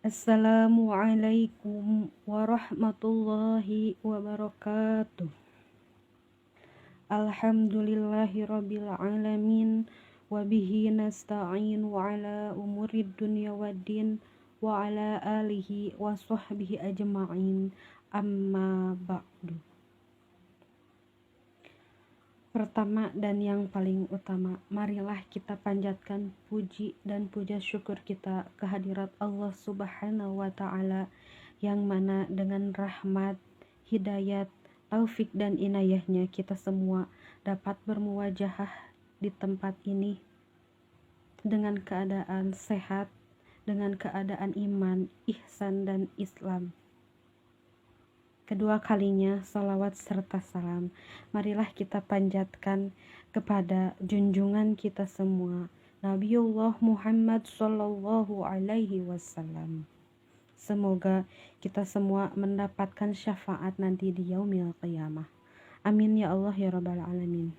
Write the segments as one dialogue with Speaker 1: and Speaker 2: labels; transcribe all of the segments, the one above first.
Speaker 1: Assalamualaikum warahmatullahi wabarakatuh. Alhamdulillahirabbil alamin wa bihi nasta'inu ala umurid dunya waddin wa ala alihi wa sahbihi ajma'in. Amma ba'du. Pertama dan yang paling utama, marilah kita panjatkan puji dan puja syukur kita kehadirat Allah Subhanahu wa Ta'ala, yang mana dengan rahmat, hidayat, taufik dan inayahnya kita semua dapat bermuwajahah di tempat ini dengan keadaan sehat, dengan keadaan iman, ihsan dan Islam. Kedua kalinya, salawat serta salam marilah kita panjatkan kepada junjungan kita semua, Nabiullah Muhammad Sallallahu Alaihi Wasallam. Semoga kita semua mendapatkan syafaat nanti di yaumil qiyamah. Amin ya Allah ya Rabbal Alamin.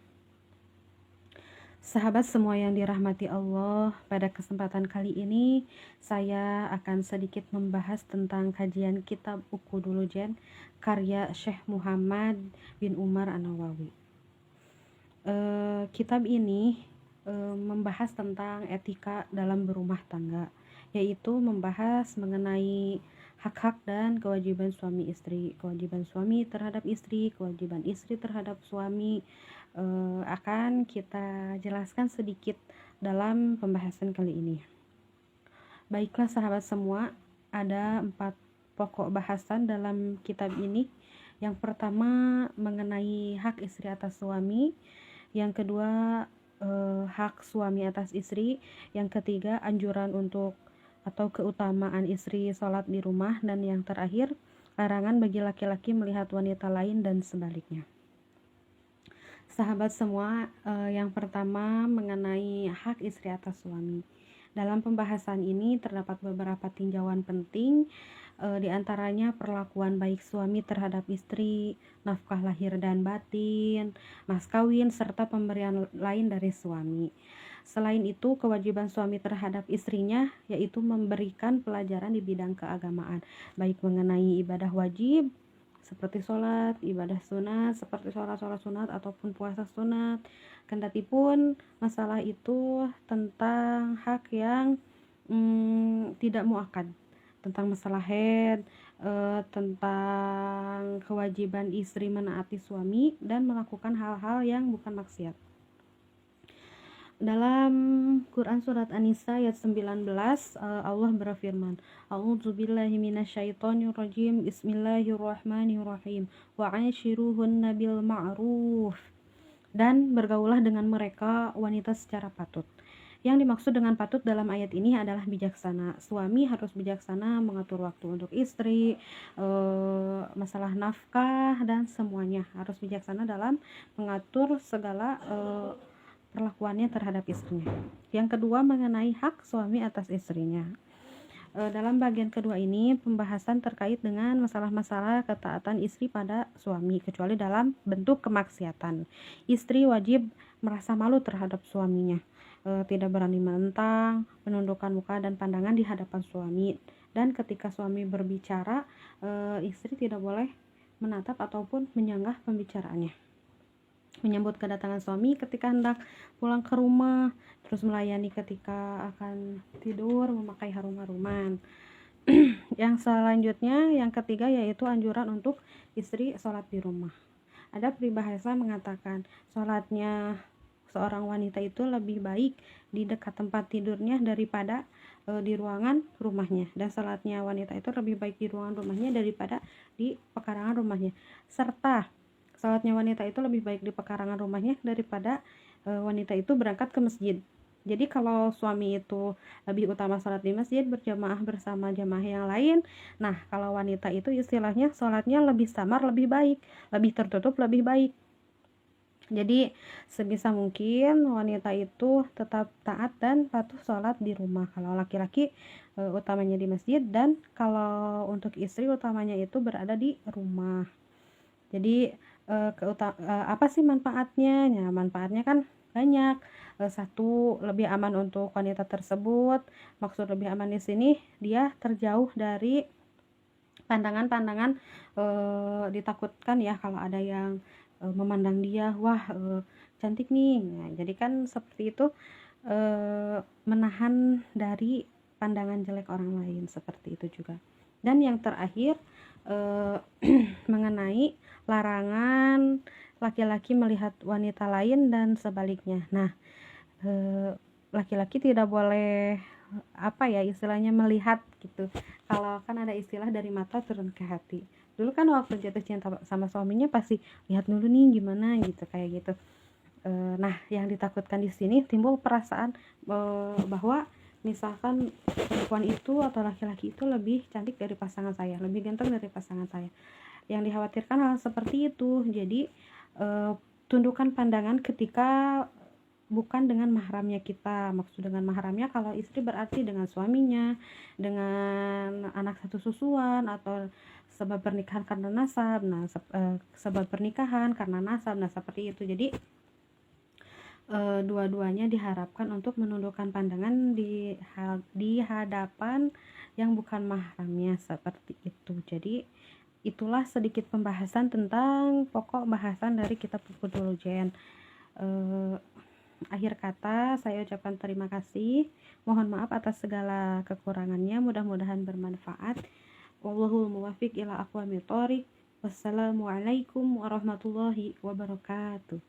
Speaker 1: Sahabat semua yang dirahmati Allah, pada kesempatan kali ini saya akan sedikit membahas tentang kajian kitab Uqudul Jan karya Syekh Muhammad bin Umar An-Nawawi. Kitab ini membahas tentang etika dalam berumah tangga, yaitu membahas mengenai hak-hak dan kewajiban suami istri, kewajiban suami terhadap istri, kewajiban istri terhadap suami. Akan kita jelaskan sedikit dalam pembahasan kali ini. Baiklah sahabat semua, ada 4 pokok bahasan dalam kitab ini. Yang pertama mengenai hak istri atas suami, yang kedua hak suami atas istri, yang ketiga anjuran untuk atau keutamaan istri sholat di rumah, dan yang terakhir larangan bagi laki-laki melihat wanita lain dan sebaliknya. Sahabat semua, yang pertama mengenai hak istri atas suami. Dalam pembahasan ini terdapat beberapa tinjauan penting, di antaranya perlakuan baik suami terhadap istri, nafkah lahir dan batin, mas kawin, serta pemberian lain dari suami. Selain itu, kewajiban suami terhadap istrinya yaitu memberikan pelajaran di bidang keagamaan, baik mengenai ibadah wajib seperti sholat, ibadah sunat seperti sholat sunat ataupun puasa sunat. Kendatipun masalah itu tentang hak yang tidak muakkad, tentang masalah haid, tentang kewajiban istri menaati suami dan melakukan hal-hal yang bukan maksiat. Dalam Quran surat An-Nisa ayat 19, Allah berfirman, A'udzubillahi minasyaitonirrajim, Bismillahirrahmanirrahim, wa 'ashiruhunna bil ma'ruf, dan bergaulah dengan mereka wanita secara patut. Yang dimaksud dengan patut dalam ayat ini adalah bijaksana. Suami harus bijaksana mengatur waktu untuk istri, masalah nafkah, dan semuanya harus bijaksana dalam mengatur segala perlakuannya terhadap istrinya. Yang kedua mengenai hak suami atas istrinya. Dalam bagian kedua ini pembahasan terkait dengan masalah-masalah ketaatan istri pada suami, kecuali dalam bentuk kemaksiatan. Istri wajib merasa malu terhadap suaminya, tidak berani menentang, menundukkan muka dan pandangan di hadapan suami, dan ketika suami berbicara, istri tidak boleh menatap ataupun menyanggah pembicaraannya. Menyambut kedatangan suami ketika hendak pulang ke rumah, terus melayani ketika akan tidur, memakai harum-haruman. Yang selanjutnya, yang ketiga, yaitu anjuran untuk istri sholat di rumah. Ada peribahasa mengatakan sholatnya seorang wanita itu lebih baik di dekat tempat tidurnya daripada di ruangan rumahnya, dan sholatnya wanita itu lebih baik di ruangan rumahnya daripada di pekarangan rumahnya, serta sholatnya wanita itu lebih baik di pekarangan rumahnya daripada wanita itu berangkat ke masjid. Jadi kalau suami itu lebih utama sholat di masjid berjamaah bersama jamaah yang lain, nah kalau wanita itu istilahnya sholatnya lebih samar, lebih baik, lebih tertutup, lebih baik. Jadi sebisa mungkin wanita itu tetap taat dan patuh sholat di rumah. Kalau laki-laki utamanya di masjid, dan kalau untuk istri utamanya itu berada di rumah. Jadi apa sih manfaatnya? Ya, manfaatnya kan banyak. Satu, lebih aman untuk wanita tersebut. Maksud lebih aman di sini, dia terjauh dari pandangan-pandangan ditakutkan ya kalau ada yang memandang dia, wah cantik nih. Nah, jadi kan seperti itu, menahan dari pandangan jelek orang lain, seperti itu juga. Dan yang terakhir, mengenai larangan laki-laki melihat wanita lain dan sebaliknya. Nah, laki-laki tidak boleh apa ya istilahnya melihat gitu. Kalau kan ada istilah dari mata turun ke hati. Dulu kan waktu jatuh cinta sama suaminya pasti lihat dulu nih gimana gitu, kayak gitu. Nah, yang ditakutkan di sini timbul perasaan bahwa misalkan perempuan itu atau laki-laki itu lebih cantik dari pasangan saya, lebih ganteng dari pasangan saya. Yang dikhawatirkan hal seperti itu. Jadi tundukkan pandangan ketika bukan dengan mahramnya kita. Maksud dengan mahramnya kalau istri berarti dengan suaminya, dengan anak satu susuan, atau sebab pernikahan karena nasab. Nah, sebab pernikahan karena nasab. Nah, seperti itu. Jadi dua-duanya diharapkan untuk menundukkan pandangan di hadapan yang bukan mahramnya, seperti itu. Jadi itulah sedikit pembahasan tentang pokok bahasan dari kitab Fuqhul Jen. Akhir kata saya ucapkan terima kasih. Mohon maaf atas segala kekurangannya. Mudah-mudahan bermanfaat. Wallahul muwaffiq ila aqwamit thoriq. Wassalamualaikum warahmatullahi wabarakatuh.